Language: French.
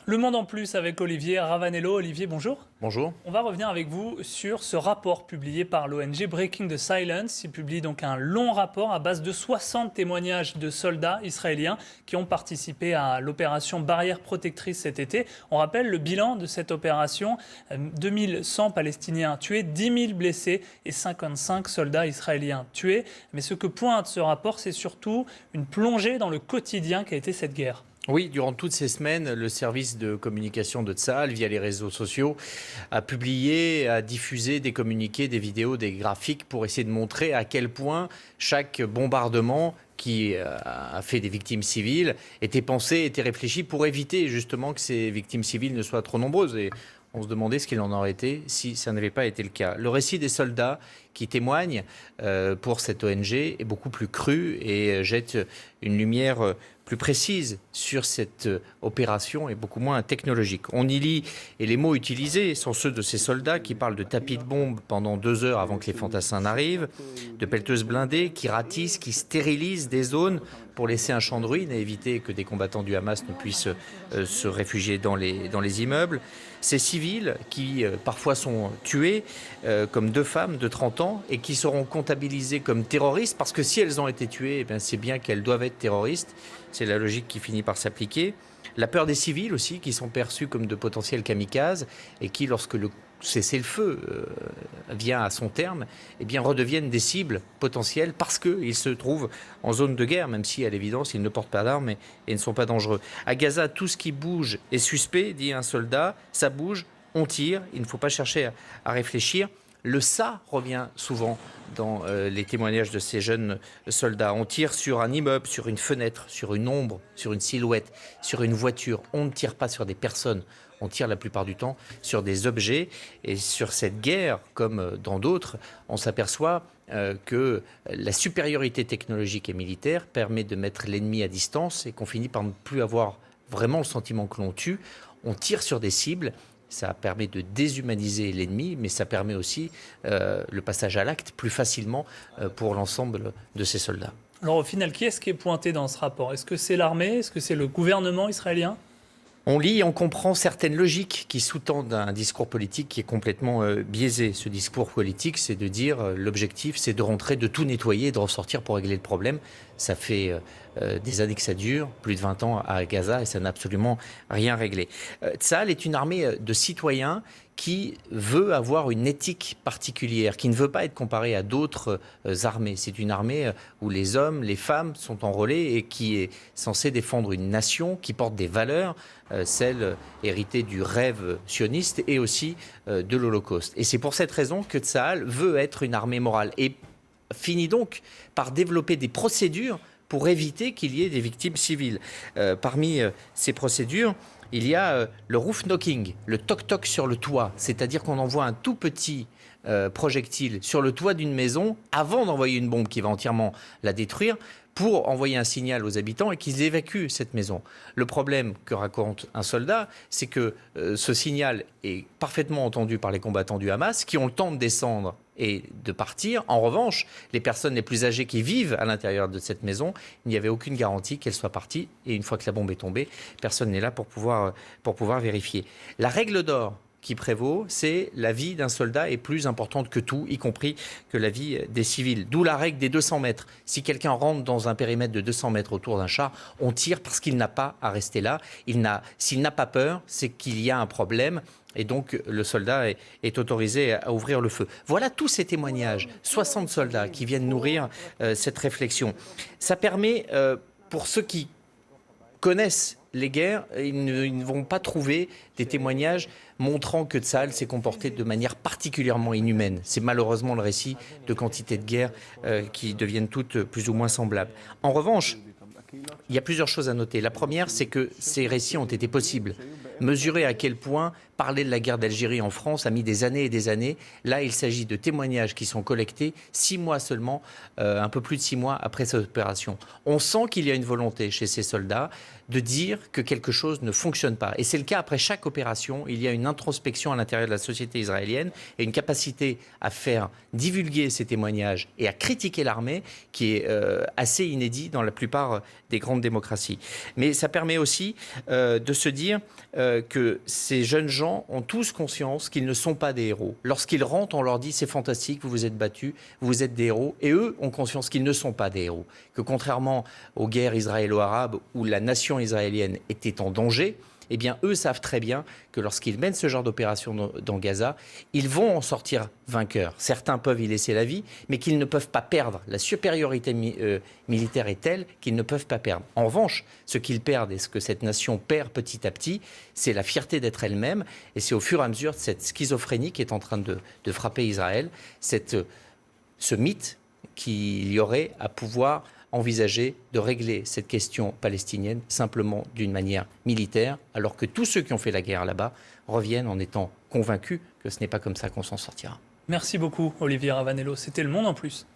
Le Monde en plus avec Olivier Ravanello. Olivier, bonjour. Bonjour. On va revenir avec vous sur ce rapport publié par l'ONG Breaking the Silence. Il publie donc un long rapport à base de 60 témoignages de soldats israéliens qui ont participé à l'opération Barrière protectrice cet été. On rappelle le bilan de cette opération, 2100 Palestiniens tués, 10 000 blessés et 55 soldats israéliens tués. Mais ce que pointe ce rapport, c'est surtout une plongée dans le quotidien qu'a été cette guerre. Oui, durant toutes ces semaines, le service de communication de Tsahal, via les réseaux sociaux, a publié, a diffusé des communiqués, des vidéos, des graphiques pour essayer de montrer à quel point chaque bombardement qui a fait des victimes civiles était pensé, était réfléchi pour éviter justement que ces victimes civiles ne soient trop nombreuses. Et on se demandait ce qu'il en aurait été si ça n'avait pas été le cas. Le récit des soldats qui témoignent pour cette ONG est beaucoup plus cru et jette une lumière plus précise sur cette opération et beaucoup moins technologique. On y lit, et les mots utilisés sont ceux de ces soldats qui parlent de tapis de bombes pendant 2 heures avant que les fantassins n'arrivent, de pelleteuses blindées qui ratissent, qui stérilisent des zones pour laisser un champ de ruines et éviter que des combattants du Hamas ne puissent se réfugier dans les immeubles. Ces civils qui parfois sont tués, comme 2 femmes de 30 ans, et qui seront comptabilisées comme terroristes, parce que si elles ont été tuées, eh bien, c'est bien qu'elles doivent être terroristes. C'est la logique qui finit par s'appliquer. La peur des civils aussi, qui sont perçus comme de potentiels kamikazes, et qui, lorsque le cessez-le-feu vient à son terme, eh bien, redeviennent des cibles potentielles parce qu'ils se trouvent en zone de guerre, même si, à l'évidence, ils ne portent pas d'armes et ne sont pas dangereux. À Gaza, tout ce qui bouge est suspect, dit un soldat. Ça bouge, on tire, il ne faut pas chercher à réfléchir. Le ça revient souvent dans les témoignages de ces jeunes soldats. On tire sur un immeuble, sur une fenêtre, sur une ombre, sur une silhouette, sur une voiture. On ne tire pas sur des personnes. On tire la plupart du temps sur des objets. Et sur cette guerre, comme dans d'autres, on s'aperçoit que la supériorité technologique et militaire permet de mettre l'ennemi à distance et qu'on finit par ne plus avoir vraiment le sentiment que l'on tue. On tire sur des cibles. Ça permet de déshumaniser l'ennemi, mais ça permet aussi le passage à l'acte plus facilement pour l'ensemble de ces soldats. Alors au final, qui est-ce qui est pointé dans ce rapport? Est-ce que c'est l'armée? Est-ce que c'est le gouvernement israélien? On lit et on comprend certaines logiques qui sous-tendent un discours politique qui est complètement biaisé. Ce discours politique, c'est de dire l'objectif, c'est de rentrer, de tout nettoyer, de ressortir pour régler le problème. Ça fait des années que ça dure, plus de 20 ans à Gaza, et ça n'a absolument rien réglé. Tsahal est une armée de citoyens qui veut avoir une éthique particulière, qui ne veut pas être comparée à d'autres armées. C'est une armée où les hommes, les femmes sont enrôlés et qui est censée défendre une nation qui porte des valeurs, celles héritées du rêve sioniste et aussi de l'Holocauste. Et c'est pour cette raison que Tsahal veut être une armée morale et finit donc par développer des procédures pour éviter qu'il y ait des victimes civiles. Parmi ces procédures, il y a le roof knocking, le toc-toc sur le toit, c'est-à-dire qu'on envoie un tout petit projectile sur le toit d'une maison avant d'envoyer une bombe qui va entièrement la détruire, pour envoyer un signal aux habitants et qu'ils évacuent cette maison. Le problème que raconte un soldat, c'est que ce signal est parfaitement entendu par les combattants du Hamas qui ont le temps de descendre et de partir. En revanche, les personnes les plus âgées qui vivent à l'intérieur de cette maison, il n'y avait aucune garantie qu'elles soient parties. Et une fois que la bombe est tombée, personne n'est là pour pouvoir vérifier. La règle d'or qui prévaut, c'est la vie d'un soldat est plus importante que tout, y compris que la vie des civils. D'où la règle des 200 mètres. Si quelqu'un rentre dans un périmètre de 200 mètres autour d'un char, on tire parce qu'il n'a pas à rester là. S'il n'a pas peur, c'est qu'il y a un problème. Et donc, le soldat est autorisé à ouvrir le feu. Voilà tous ces témoignages. 60 soldats qui viennent nourrir cette réflexion. Ça permet, pour ceux qui connaissent les guerres, ils ne vont pas trouver des témoignages montrant que Tsahal s'est comporté de manière particulièrement inhumaine. C'est malheureusement le récit de quantités de guerres qui deviennent toutes plus ou moins semblables. En revanche, il y a plusieurs choses à noter. La première, c'est que ces récits ont été possibles. Mesurer à quel point parler de la guerre d'Algérie en France a mis des années et des années. Là, il s'agit de témoignages qui sont collectés 6 mois seulement, un peu plus de 6 mois après cette opération. On sent qu'il y a une volonté chez ces soldats de dire que quelque chose ne fonctionne pas. Et c'est le cas après chaque opération. Il y a une introspection à l'intérieur de la société israélienne et une capacité à faire divulguer ces témoignages et à critiquer l'armée qui est assez inédit dans la plupart des grandes démocraties. Mais ça permet aussi de se dire que ces jeunes gens ont tous conscience qu'ils ne sont pas des héros. Lorsqu'ils rentrent, on leur dit c'est fantastique, vous vous êtes battus, vous êtes des héros. Et eux ont conscience qu'ils ne sont pas des héros. Que contrairement aux guerres israélo-arabes où la nation israélienne était en danger, eh bien, eux savent très bien que lorsqu'ils mènent ce genre d'opération dans Gaza, ils vont en sortir vainqueurs. Certains peuvent y laisser la vie, mais qu'ils ne peuvent pas perdre. La supériorité militaire est telle qu'ils ne peuvent pas perdre. En revanche, ce qu'ils perdent et ce que cette nation perd petit à petit, c'est la fierté d'être elle-même. Et c'est au fur et à mesure de cette schizophrénie qui est en train de frapper Israël, ce mythe qu'il y aurait à pouvoir envisager de régler cette question palestinienne simplement d'une manière militaire, alors que tous ceux qui ont fait la guerre là-bas reviennent en étant convaincus que ce n'est pas comme ça qu'on s'en sortira. Merci beaucoup, Olivier Ravanello. C'était Le Monde en Plus.